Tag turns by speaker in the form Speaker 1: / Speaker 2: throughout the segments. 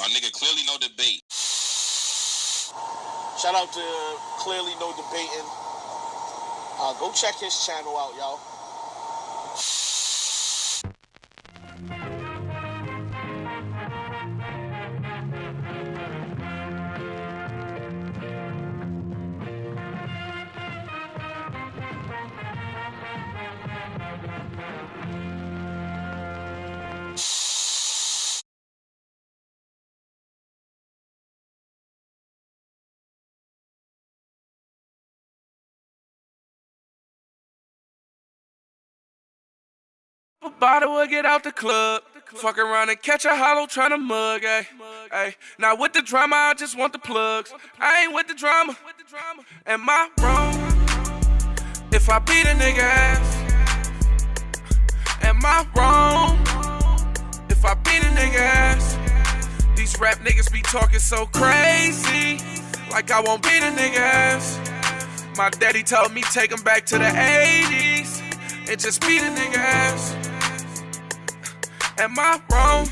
Speaker 1: My nigga clearly no debate.
Speaker 2: Shout out to Clearly No Debating. Go check his channel out, y'all.
Speaker 3: A bottle will get out the club. Fuck around and catch a hollow tryna mug, ayy. Ay. Now with the drama, I just want the plugs. I ain't with the drama. Am I wrong if I beat a nigga ass? Am I wrong if I beat a nigga ass? These rap niggas be talking so crazy, like I won't beat a nigga ass. My daddy told me take him back to the 80s and just beat a nigga ass. Am I wrong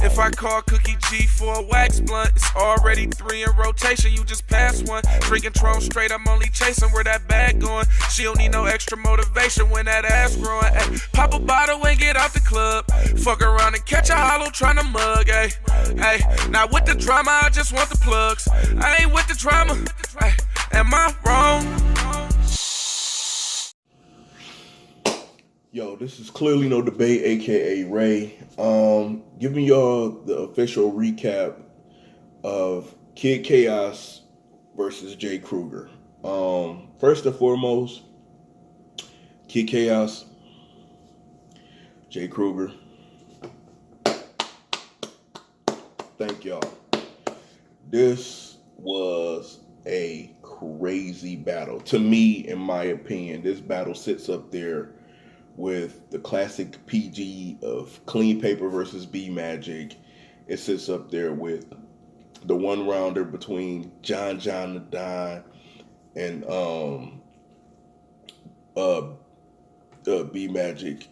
Speaker 3: if I call Cookie G for a wax blunt? It's already 3 in rotation, you just passed one. Drinking Tron straight, I'm only chasing where that bag going. She don't need no extra motivation when that ass growing. Ay, pop a bottle and get out the club. Fuck around and catch a hollow tryna mug. Ay, ay, now with the drama, I just want the plugs. I ain't with the drama. Ay, am I wrong?
Speaker 4: Yo, this is Clearly No Debate, aka Ray. Giving y'all the official recap of Kid Chaos versus Jay Krooger. First and foremost, Kid Chaos, Jay Krooger. Thank y'all. This was a crazy battle. To me, in my opinion, this battle sits up there with the classic PG of Clean Paper versus B Magic. It sits up there with the one rounder between John the Don and B Magic.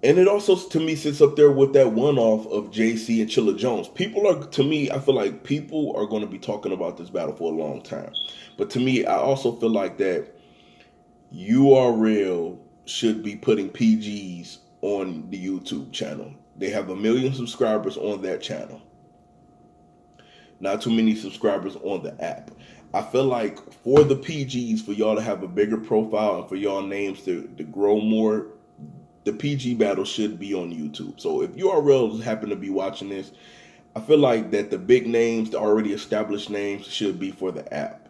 Speaker 4: And it also, to me, sits up there with that one-off of JC and Chilla Jones. I feel like people are going to be talking about this battle for a long time. But to me, I also feel like that URL should be putting PGs on the YouTube channel. They have 1 million subscribers on that channel. Not too many subscribers on the app. I feel like for the PGs, for y'all to have a bigger profile and for y'all names to grow more, the PG battle should be on YouTube. So if URLs happen to be watching this, I feel like that the big names, the already established names, should be for the app.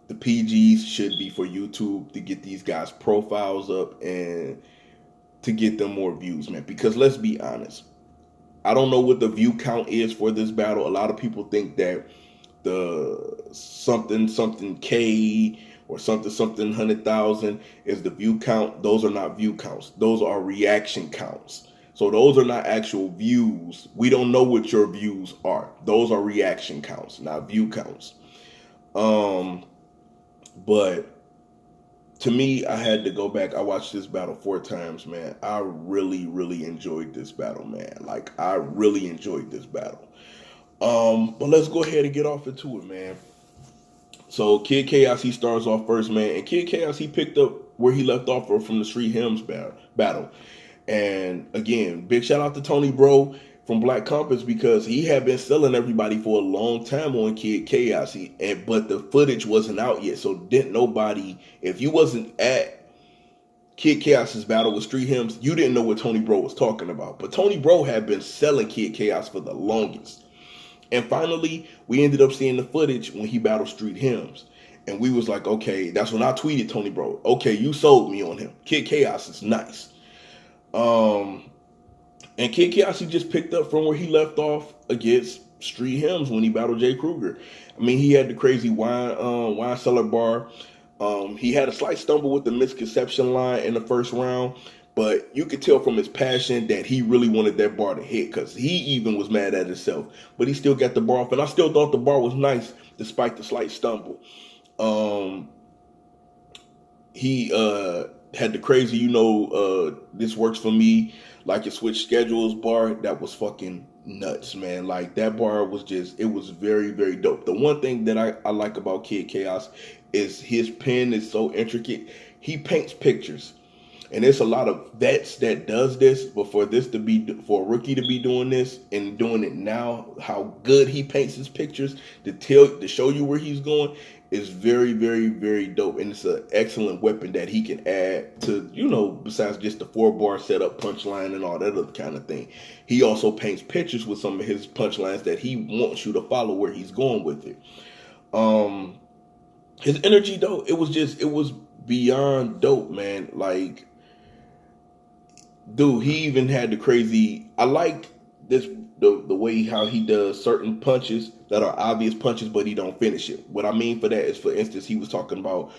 Speaker 4: The PGs should be for YouTube to get these guys' profiles up and to get them more views, man. Because let's be honest, I don't know what the view count is for this battle. A lot of people think that the something K or something 100,000 is the view count. Those are not view counts. Those are reaction counts. So those are not actual views. We don't know what your views are. Those are reaction counts, not view counts. But to me, I had to go back. I watched this battle 4 times, man. I really, really enjoyed this battle, man. Like, I really enjoyed this battle. But let's go ahead and get off into it, man. So Kid Chaos, he starts off first, man. And Kid Chaos, he picked up where he left off from the Street Hymns battle. And again, big shout out to Tony Bro from Black Compass, because he had been selling everybody for a long time on Kid Chaos, but the footage wasn't out yet, so didn't nobody, if you wasn't at Kid Chaos's battle with Street Hymns, you didn't know what Tony Bro was talking about. But Tony Bro had been selling Kid Chaos for the longest, and finally we ended up seeing the footage when he battled Street Hymns, and we was like, okay, that's when I tweeted Tony Bro, okay, you sold me on him. Kid Chaos is nice. And Kid Chaos, he just picked up from where he left off against Street Hymns when he battled Jay Krooger. I mean, he had the crazy wine cellar bar. He had a slight stumble with the misconception line in the first round, but you could tell from his passion that he really wanted that bar to hit, because he even was mad at himself. But he still got the bar off, and I still thought the bar was nice despite the slight stumble. He had the crazy, this works for me, like it switched schedules bar. That was fucking nuts, man. Like that bar was just, it was very, very dope. The one thing that I like about Kid Chaos is his pen is so intricate. He paints pictures. And there's a lot of vets that does this, but for a rookie to be doing this and doing it now, how good he paints his pictures to show you where he's going is very, very, very dope. And it's an excellent weapon that he can add to, besides just the 4-bar setup, punchline, and all that other kind of thing. He also paints pictures with some of his punchlines that he wants you to follow where he's going with it. His energy though, it was beyond dope, man. Like, dude, he even had the crazy. I like the way how he does certain punches that are obvious punches, but he don't finish it. What I mean for that is, for instance, he was talking about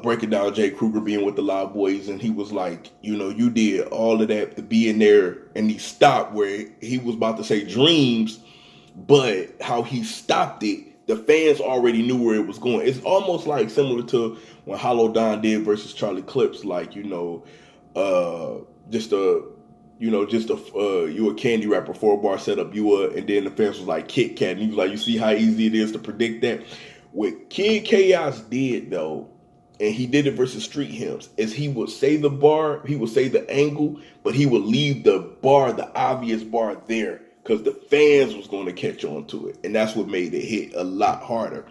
Speaker 4: breaking down Jay Krooger being with the Loud Boys, and he was like, you did all of that to be in there, and he stopped where he was about to say dreams, but how he stopped it, the fans already knew where it was going. It's almost like similar to when Hollow Don did versus Charlie Clips, like you a candy rapper, 4-bar setup, and then the fans was like Kit Kat, and he was like, you see how easy it is to predict that? What Kid Chaos did though, and he did it versus Street Hymns, is he would say the bar, he would say the angle, but he would leave the obvious bar there, because the fans was going to catch on to it, and that's what made it hit a lot harder.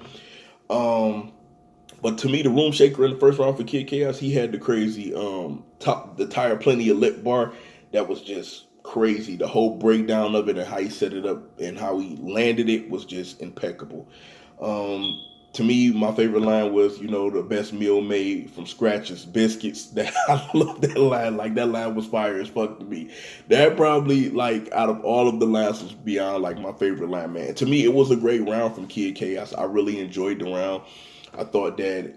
Speaker 4: But to me, the room shaker in the first round for Kid Chaos, he had the crazy the tire plenty of lip bar that was just crazy. The whole breakdown of it and how he set it up and how he landed it was just impeccable. To me, my favorite line was, the best meal made from scratch is biscuits. That I love that line. Like, that line was fire as fuck to me. That probably, like, out of all of the lines, was beyond, like, my favorite line, man. To me, it was a great round from Kid Chaos. I really enjoyed the round. I thought that,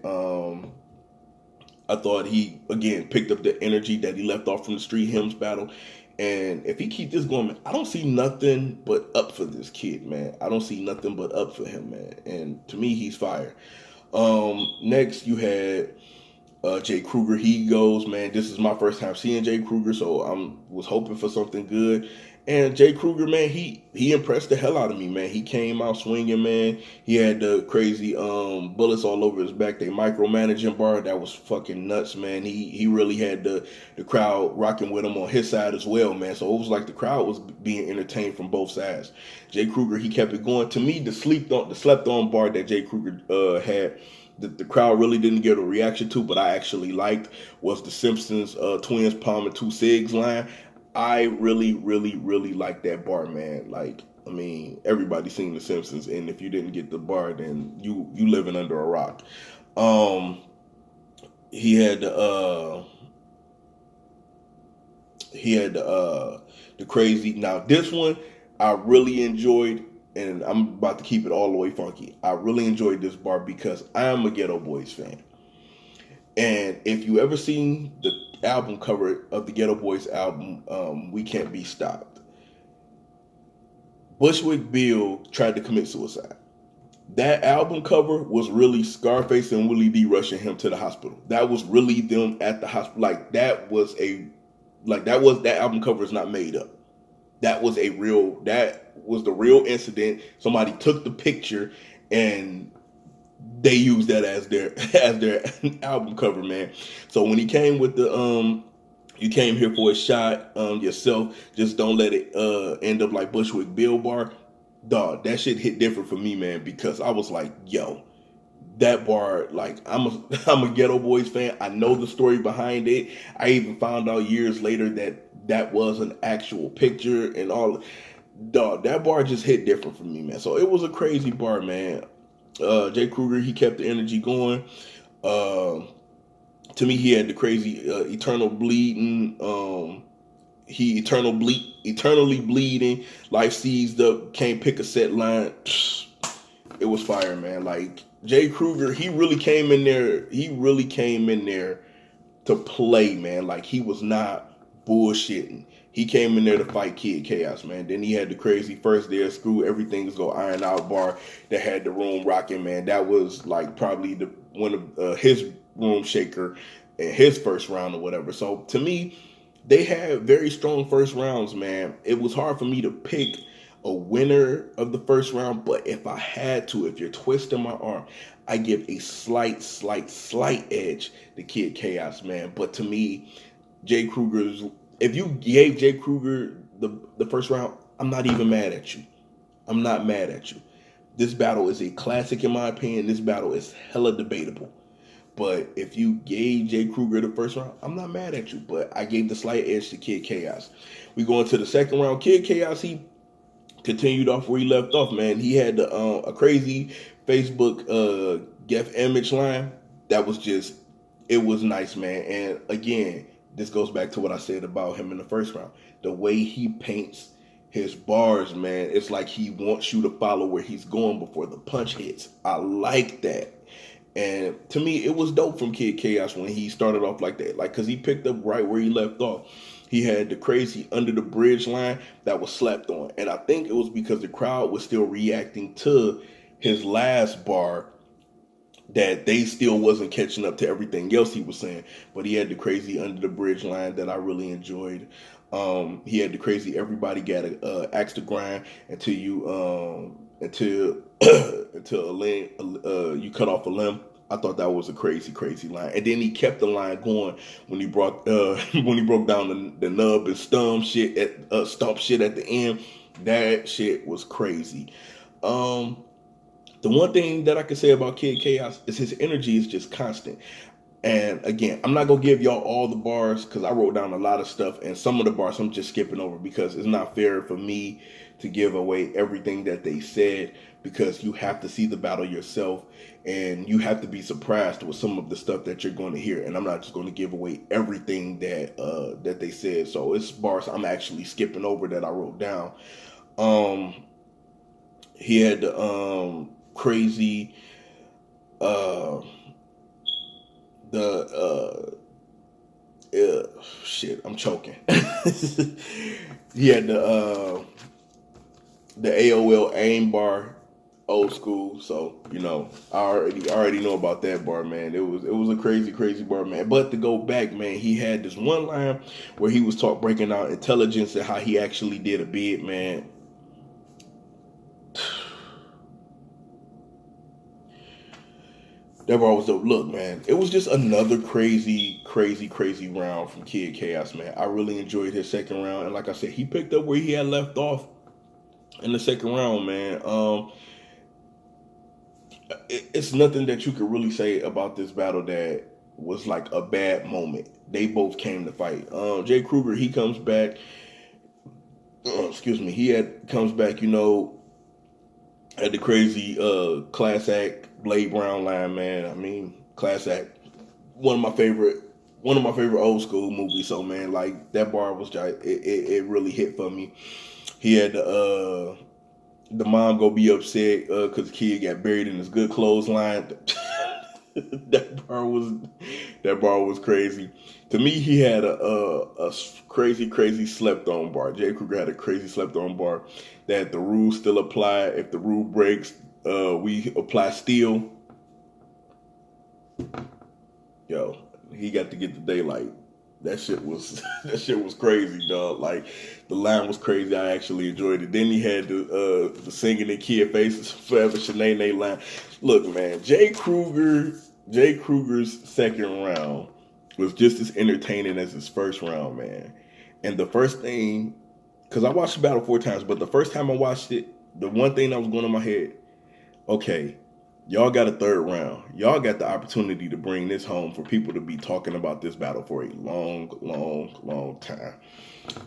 Speaker 4: he, again, picked up the energy that he left off from the Street Hymns battle. And if he keep this going, man, I don't see nothing but up for this kid, man. I don't see nothing but up for him, man. And to me, he's fire. Next, you had Jay Krooger. He goes, man, this is my first time seeing Jay Krooger, so I was hoping for something good. And Jay Krooger, man, he impressed the hell out of me, man. He came out swinging, man. He had the crazy bullets all over his back. They micromanaging bar. That was fucking nuts, man. He really had the crowd rocking with him on his side as well, man. So it was like the crowd was being entertained from both sides. Jay Krooger, he kept it going. To me, the slept on bar that Jay Krooger had, the crowd really didn't get a reaction to, but I actually liked, was the Simpsons Twins Palm and 2 Cigs line. I really, really, really like that bar, man. Like, I mean, everybody's seen The Simpsons, and if you didn't get the bar, then you living under a rock. He had the crazy. Now this one I really enjoyed, and I'm about to keep it all the way funky. I really enjoyed this bar because I am a Ghetto Boys fan. And if you ever seen the album cover of the Ghetto Boys album, We Can't Be Stopped, Bushwick Bill tried to commit suicide. That album cover was really Scarface and Willie D rushing him to the hospital. That was really them at the hospital. That album cover is not made up. That was the real incident. Somebody took the picture and they used that as their album cover, man. So when he came with the you came here for a shot yourself, just don't let it end up like Bushwick Bill bar. Dog, that shit hit different for me, man, because I was like, yo, that bar, like, I'm a Ghetto Boys fan. I know the story behind it. I even found out years later that was an actual picture and all. Dog, that bar just hit different for me, man. So it was a crazy bar, man. Jay Krooger, he kept the energy going. To me, he had the crazy eternal bleeding. He eternally bleeding. Life seized up. Can't pick a set line. It was fire, man. Like, Jay Krooger, he really came in there to play, man. Like, he was not bullshitting. He came in there to fight Kid Chaos, man. Then he had the crazy first there, screw everything's go iron out bar that had the room rocking, man. That was like probably one of his room shaker in his first round or whatever. So to me, they had very strong first rounds, man. It was hard for me to pick a winner of the first round, but if I had to, if you're twisting my arm, I give a slight edge to Kid Chaos, man. But to me, Jay Krooger's, if you gave Jay Krooger the first round, I'm not even mad at you. I'm not mad at you. This battle is a classic in my opinion. This battle is hella debatable. But if you gave Jay Krooger the first round, I'm not mad at you. But I gave the slight edge to Kid Chaos. We go into the second round. Kid Chaos, he continued off where he left off, man. He had a crazy Facebook Gef image line. That was just, it was nice, man. And again, this goes back to what I said about him in the first round. The way he paints his bars, man, it's like he wants you to follow where he's going before the punch hits. I like that. And to me, it was dope from Kid Chaos when he started off like that. Like, because he picked up right where he left off. He had the crazy under the bridge line that was slept on. And I think it was because the crowd was still reacting to his last bar that they still wasn't catching up to everything else he was saying. But he had the crazy under the bridge line that I really enjoyed. He had the crazy everybody got to axe the grind until you until a limb, you cut off a limb. I thought that was a crazy line. And then he kept the line going when he brought when he broke down the nub and stump shit at the end. That shit was crazy. The one thing that I can say about Kid Chaos is his energy is just constant. And again, I'm not going to give y'all all the bars because I wrote down a lot of stuff. And some of the bars I'm just skipping over because it's not fair for me to give away everything that they said, because you have to see the battle yourself and you have to be surprised with some of the stuff that you're going to hear. And I'm not just going to give away everything that they said. So it's bars I'm actually skipping over that I wrote down. He had the crazy shit, I'm choking. He had the AOL aim bar, old school. So you know, I already know about that bar, man. It was a crazy bar, man. But to go back, man, he had this one line where he was breaking out intelligence and how he actually did a bid, man. That bar was dope. Look, man, it was just another crazy round from Kid Chaos, man. I really enjoyed his second round. And like I said, he picked up where he had left off in the second round, man. It's nothing that you could really say about this battle that was like a bad moment. They both came to fight. Jay Krooger, he comes back. Comes back, you know, at the crazy class act Blade Brown line, man. I mean, class act, one of my favorite old school movies. So man, like that bar was it really hit for me. He had the mom go be upset because the kid got buried in his good clothes line. that bar was crazy. To me, he had a crazy slept on bar. Jay Krooger had a crazy slept on bar that the rules still apply. If the rule breaks, we apply steel. Yo, he got to get the daylight. That shit was crazy, dog. Like the line was crazy. I actually enjoyed it. Then he had the singing in Kid Faces Forever Shanae line. Look, man, Jay Krooger's second round was just as entertaining as his first round, man. And the first thing, because I watched the battle 4 times, but the first time I watched it, the one thing that was going in my head, okay, y'all got a third round. Y'all got the opportunity to bring this home for people to be talking about this battle for a long time.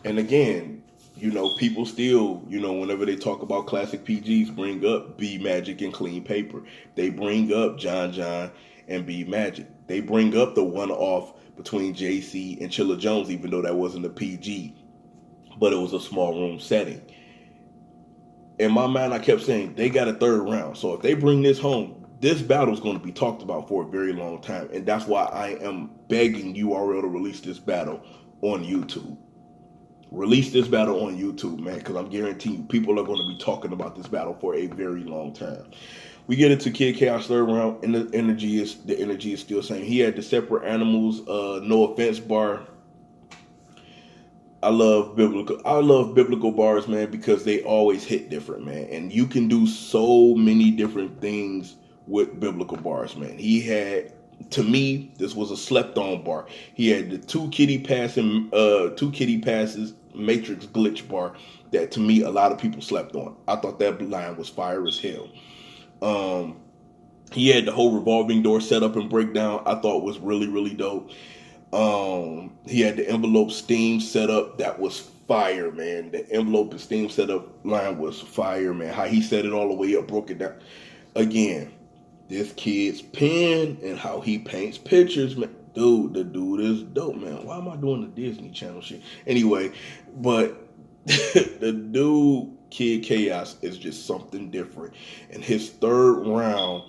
Speaker 4: And again, you know, people still, you know, whenever they talk about classic PGs, bring up B Magic and Clean Paper. They bring up John and B Magic. They bring up the one-off between JC and Chilla Jones, even though that wasn't a PG, but it was a small room setting. In my mind, I kept saying they got a third round. So if they bring this home, this battle is going to be talked about for a very long time. And that's why I am begging URL to release this battle on YouTube. Release this battle on YouTube, man, because I'm guaranteeing you people are going to be talking about this battle for a very long time. We get into Kid Chaos third round, and the energy is still the same. He had the separate animals, no offense bar. I love biblical bars, man, because they always hit different, man. And you can do so many different things with biblical bars, man. He had, to me, this was a slept on bar. He had the two kitty passes matrix glitch bar that, to me, a lot of people slept on. I thought that line was fire as hell. He had the whole revolving door setup and breakdown. I thought was really, really dope. He had the envelope steam setup that was fire, man. The envelope and steam setup line was fire, man. How he set it all the way up, broke it down. Again, this kid's pen and how he paints pictures, man. Dude, the dude is dope, man. Why am I doing the Disney Channel shit? Anyway, but the dude, Kid Chaos, is just something different. And his third round,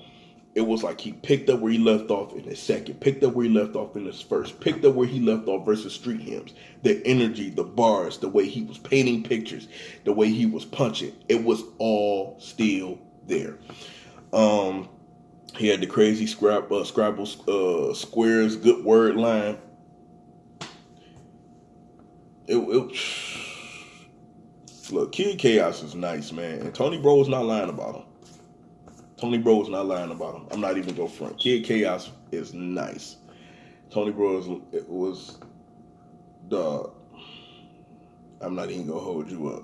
Speaker 4: it was like he picked up where he left off in his second, picked up where he left off in his first, picked up where he left off versus Street Hymns. The energy, the bars, the way he was painting pictures, the way he was punching, it was all still there. He had the crazy Scrabble squares, good word line. Look, Kid Chaos is nice, man. And Tony Bro is not lying about him. Tony Bro is not lying about him. I'm not even going to front. Kid Chaos is nice. Tony Bro was dog. I'm not even going to hold you up.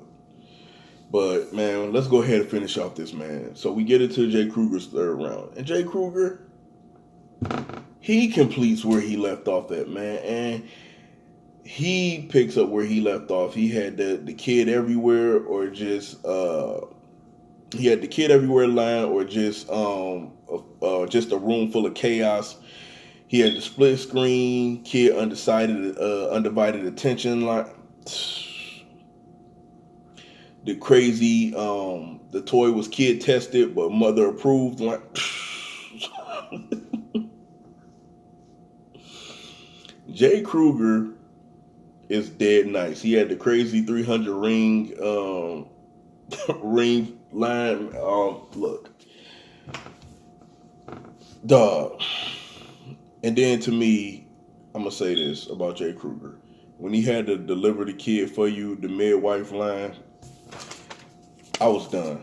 Speaker 4: But, man, let's go ahead and finish off this, man. So we get into Jay Krooger's third round. And Jay Krooger, he completes where he left off at, man. And he picks up where he left off. He had the kid everywhere, or just he had the kid everywhere line, or just a room full of chaos. He had the split screen, kid undivided attention line. The crazy, the toy was kid tested but mother approved. Like, Jay Krooger is dead nice. He had the crazy 300 ring ring line. Look, dog. And then to me, I'm gonna say this about Jay Krooger: when he had to deliver the kid for you, the midwife line, I was done.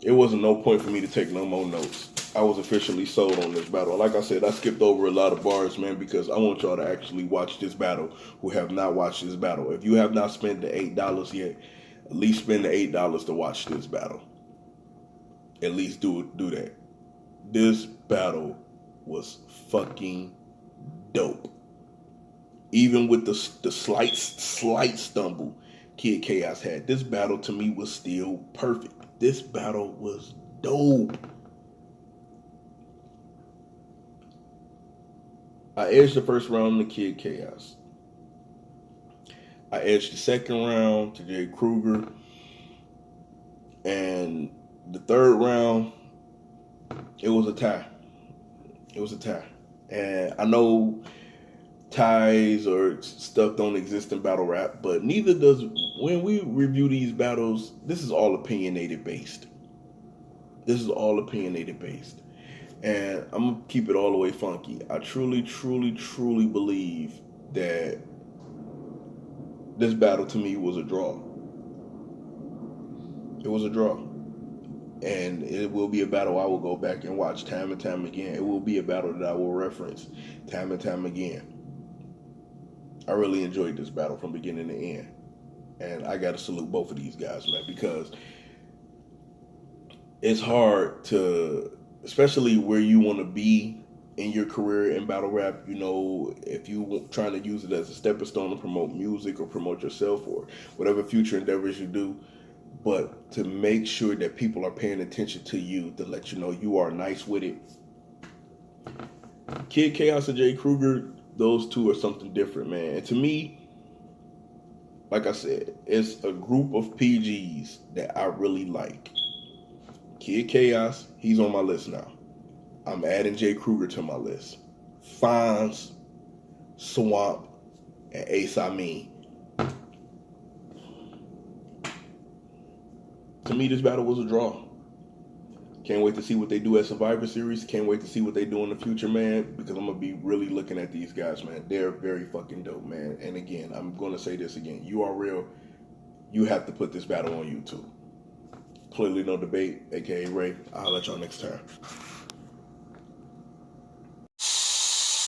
Speaker 4: It wasn't no point for me to take no more notes. I was officially sold on this battle. Like I said, I skipped over a lot of bars, man, because I want y'all to actually watch this battle who have not watched this battle. If you have not spent the $8 yet, at least spend the $8 to watch this battle. At least do that. This battle was fucking dope. Even with the slight stumble Kid Chaos had, this battle to me was still perfect. This battle was dope. I edged the first round to Kid Chaos. I edged the second round to Jay Krooger. And the third round, it was a tie. It was a tie. And I know ties or stuff don't exist in battle rap, but neither does, when we review these battles, this is all opinionated based. This is all opinionated based. And I'm going to keep it all the way funky. I truly, truly, truly believe that this battle to me was a draw. It was a draw. And it will be a battle I will go back and watch time and time again. It will be a battle that I will reference time and time again. I really enjoyed this battle from beginning to end. And I got to salute both of these guys, man, because it's hard to, especially where you want to be in your career in battle rap, you know, if you trying to use it as a stepping stone to promote music or promote yourself or whatever future endeavors you do, but to make sure that people are paying attention to you, to let you know you are nice with it. Kid Chaos and Jay Krooger, those two are something different, man. And to me, like I said, it's a group of PGs that I really like. Kid Chaos, he's on my list now. I'm adding Jay Krooger to my list. Fonz, Swamp, and Ace Amin. To me, this battle was a draw. Can't wait to see what they do at Survivor Series. Can't wait to see what they do in the future, man, because I'm going to be really looking at these guys, man. They're very fucking dope, man. And again, I'm going to say this again. You are real. You have to put this battle on YouTube. Clearly no debate, a.k.a. Ray. I'll let y'all next time.